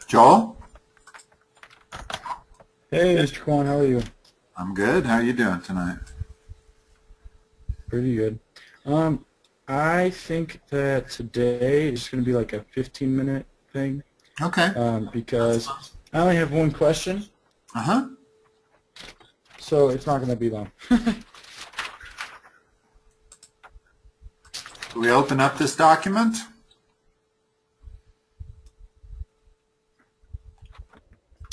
Joel? Hey, Mr. Kwan, how are you? I'm good. How are you doing tonight? Pretty good. I think that today is going to be like a 15-minute thing, Okay. That's because fun. I only have one question, Uh-huh. so it's not going to be long. Do we open up this document?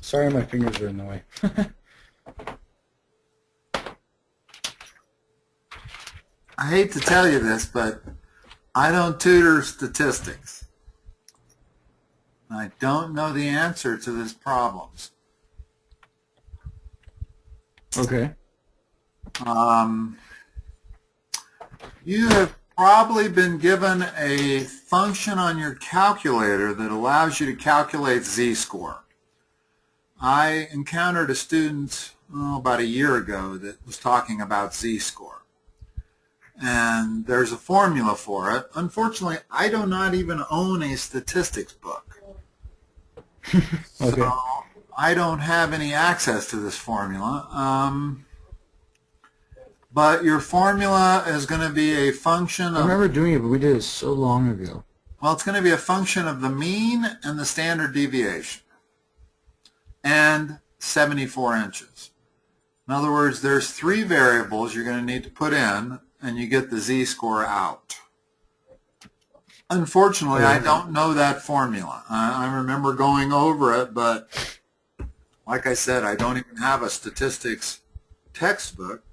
Sorry, my fingers are in the way. I hate to tell you this, but I don't tutor statistics. I don't know the answer to these problems. Okay. You have probably been given a function on your calculator that allows you to calculate z-score. I encountered a student about a year ago that was talking about z-score. And there's a formula for it. Unfortunately, I do not even own a statistics book. Okay. So I don't have any access to this formula. But your formula is going to be a function I of, remember doing it, but we did it so long ago. well, it's going to be a function of the mean and the standard deviation and 74 inches. In other words, there's three variables you're going to need to put in, and you get the z-score out. Unfortunately, I don't know that formula. I remember going over it, but like I said, I don't even have a statistics textbook,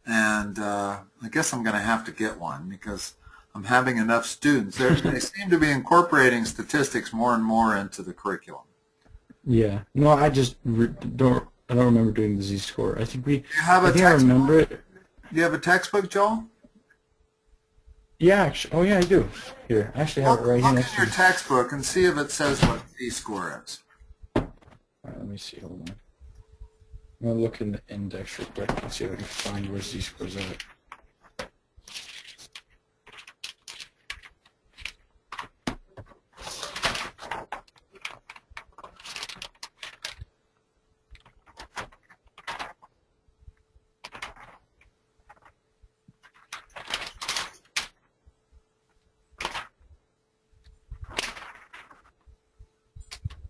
and I guess I'm going to have to get one because I'm having enough students. They seem to be incorporating statistics more and more into the curriculum. Yeah. No, I just don't. I don't remember doing the z-score. I think we. Do you have a I think I textbook? remember it. Do you have a textbook, Joel? Yeah, actually. Oh, yeah, I do. Here, I actually have it right here Look next in to your me. textbook and see if it says what z-score is. All right, let me see. Hold on. I'm gonna look in the index real quick and see if I can find where z-scores at.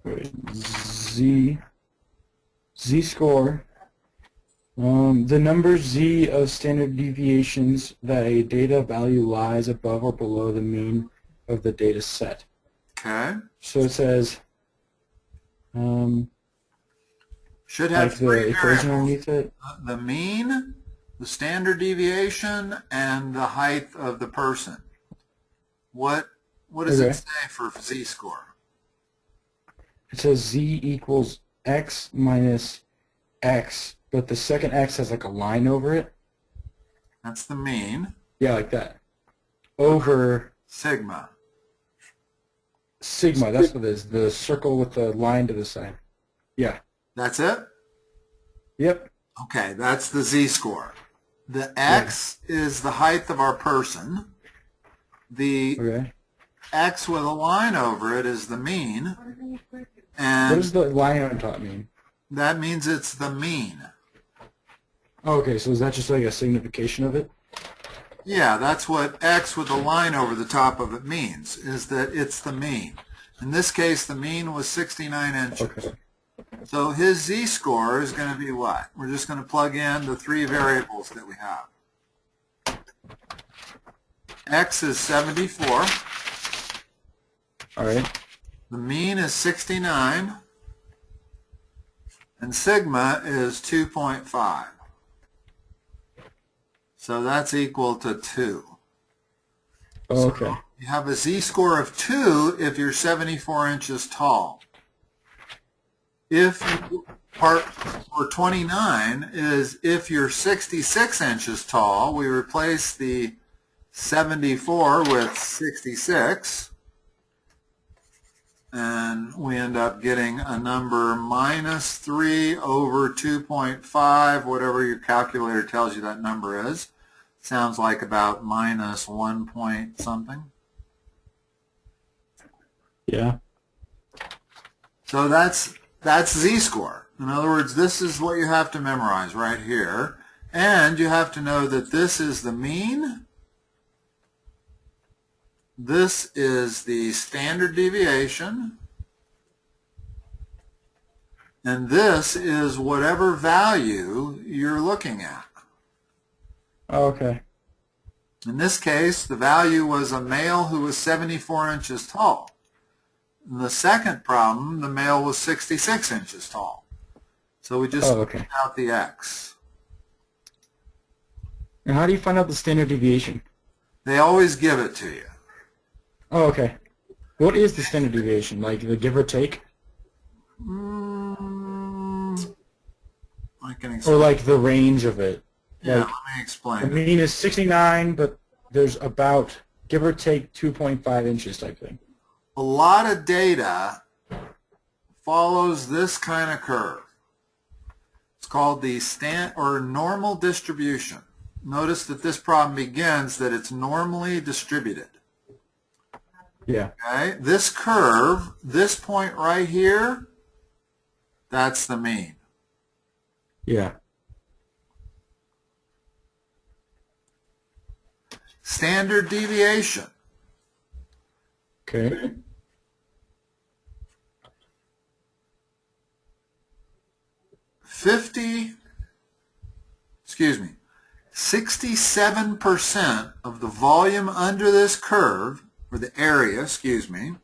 Wait, z-score. The number z of standard deviations that a data value lies above or below the mean of the data set. Okay. So it says, Should have like three the equation variables. underneath it. The mean, the standard deviation, and the height of the person. What does it Okay. say for z-score? It says z equals x minus x, but the second x has like a line over it. That's the mean. Yeah, like that. Over Sigma. sigma, that's what it is. The circle with the line to the side. Yeah. That's it? Yep. Okay, that's the z-score. The Yeah. x is the height of our person. The Okay. x with a line over it is the mean. What And does the line on top mean? that means it's the mean. Oh, okay, so is that just like a signification of it? Yeah, that's what x with a line over the top of it means, is that it's the mean. In this case, the mean was 69 inches. Okay. So his z-score is going to be what? We're just going to plug in the three variables that we have. X is 74. All right. The mean is 69. And sigma is 2.5. So that's equal to 2. Oh, okay. You have a z-score of 2 if you're 74 inches tall. If part for 29 is if you're 66 inches tall, we replace the 74 with 66, and we end up getting a number minus 3 over 2.5, whatever your calculator tells you that number is. Sounds like about minus 1 point something. Yeah. So that's z-score. In other words, this is what you have to memorize right here. And you have to know that this is the mean. This is the standard deviation. And this is whatever value you're looking at. Okay. In this case, the value was a male who was 74 inches tall. In the second problem, the male was 66 inches tall. So we just okay. took out the x. And how do you find out the standard deviation? They always give it to you. Oh, okay. What is the standard deviation? Like the give or take? I can explain. Or like the range of it? Yeah, Like, let me explain. the mean is 69, but there's about, give or take, 2.5 inches type thing. A lot of data follows this kind of curve. It's called the normal distribution. Notice that this problem begins that it's normally distributed. Yeah. Okay, this curve, this point right here, that's the mean. Yeah. Standard deviation. Okay. Excuse me, 67% of the volume under this curve, or the area, excuse me,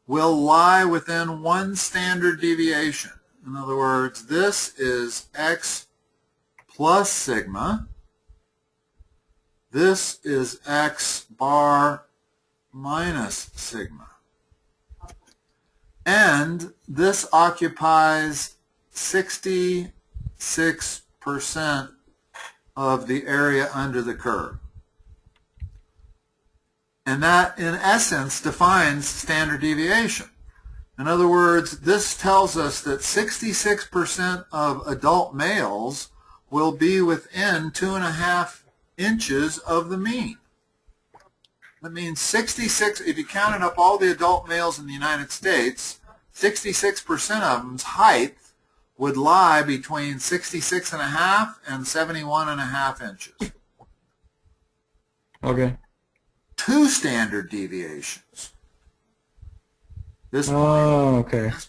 will lie within one standard deviation. In other words, this is x plus sigma. This is x bar minus sigma. And this occupies 66% of the area under the curve. And that, in essence, defines standard deviation. In other words, this tells us that 66% of adult males will be within 2.5 inches of the mean. That means 66, if you counted up all the adult males in the United States, 66% of them's height would lie between 66.5 and 71.5 inches. Okay. 2 standard deviations. This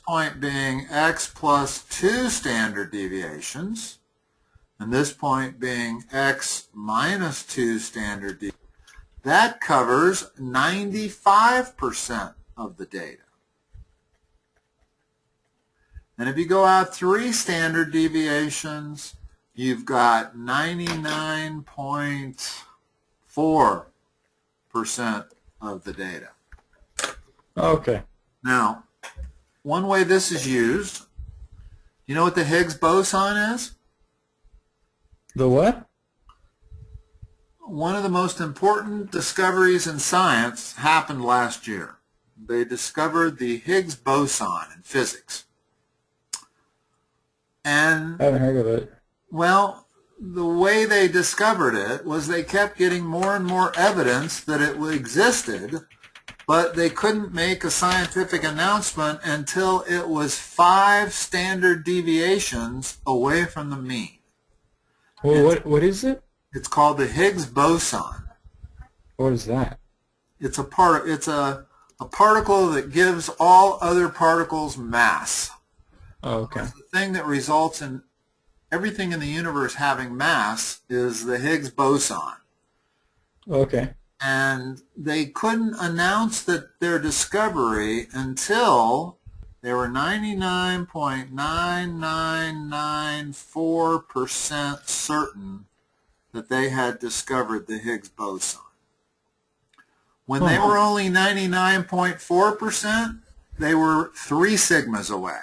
point being x plus 2 standard deviations, and this point being x minus 2 standard deviations. That covers 95% of the data. And if you go out 3 standard deviations, you've got 99.4% of the data. Okay. Now, one way this is used, you know what the Higgs boson is? The what? One of the most important discoveries in science happened last year. They discovered the Higgs boson in physics. And I haven't heard of it. well, the way they discovered it was they kept getting more and more evidence that it existed, but they couldn't make a scientific announcement until it was 5 standard deviations away from the mean. Well, what is it? It's called the Higgs boson. What is that? It's a particle that gives all other particles mass. Oh, okay. The thing that results in everything in the universe having mass is the Higgs boson. Okay. And they couldn't announce their discovery until they were 99.9994% certain that they had discovered the Higgs boson. When they were only 99.4%, they were 3 sigmas away.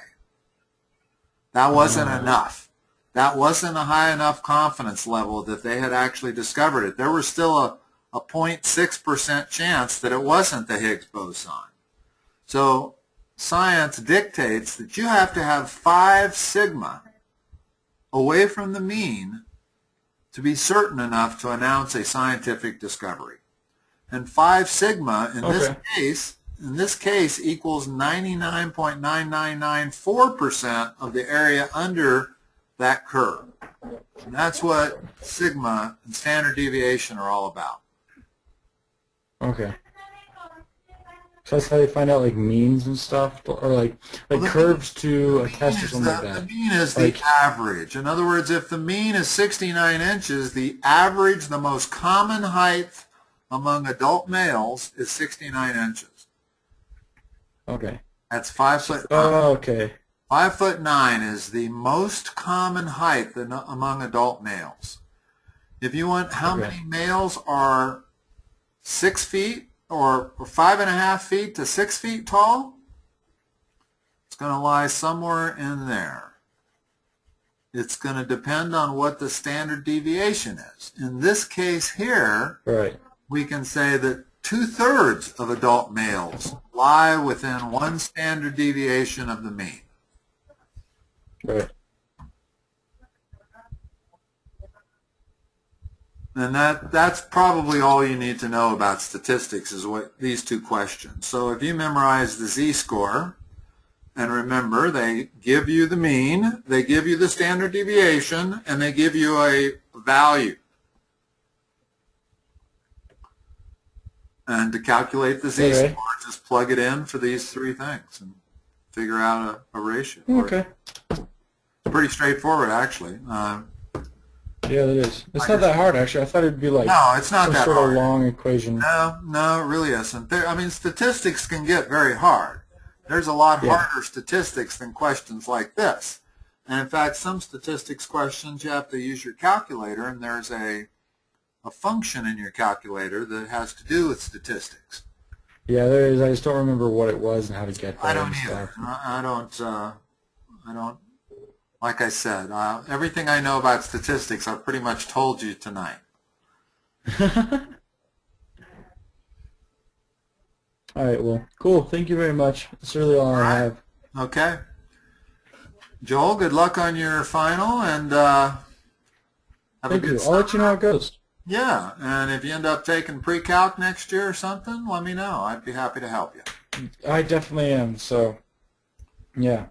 That wasn't enough. That wasn't a high enough confidence level that they had actually discovered it. There was still a 0.6% chance that it wasn't the Higgs boson. So science dictates that you have to have 5 sigma away from the mean to be certain enough to announce a scientific discovery. And 5 sigma in this case in this case, equals 99.9994% of the area under that curve. And that's what sigma and standard deviation are all about. Okay. So that's how they find out like means and stuff, or like curves to a test or something like that. The mean is like, the average. In other words, if the mean is 69 inches, the average, the most common height among adult males is 69 inches. Okay. That's 5 foot. Oh, okay. 5'9" is the most common height among adult males. If you want how many males are 6 feet or 5.5 feet to 6 feet tall, it's going to lie somewhere in there. It's going to depend on what the standard deviation is. In this case here, we can say that 2/3 of adult males lie within one standard deviation of the mean. Right. And that's probably all you need to know about statistics is what these two questions. So if you memorize the z-score, and remember they give you the mean, they give you the standard deviation, and they give you a value. And to calculate the z-score, just plug it in for these three things and figure out a ratio. Okay. It's pretty straightforward, actually. Yeah, it is. It's not that hard, actually. I thought it'd be like no, it's not that sort hard. of long equation. No, it really isn't. I mean, statistics can get very hard. There's a lot harder statistics than questions like this. And in fact, some statistics questions you have to use your calculator, and there's a function in your calculator that has to do with statistics. Yeah, there is. I just don't remember what it was and how to get there. I don't either. I don't. Like I said, everything I know about statistics, I've pretty much told you tonight. All right, well, cool. Thank you very much. That's really all I have. Okay. Joel, good luck on your final, and have a good summer. I'll let you know how it goes. Yeah, and if you end up taking pre-calc next year or something, let me know. I'd be happy to help you. I definitely am, so, yeah.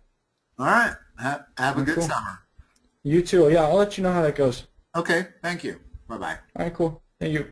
All right. Have a good summer. You too. Yeah, I'll let you know how that goes. Okay, thank you. Bye-bye. All right, cool. Thank you.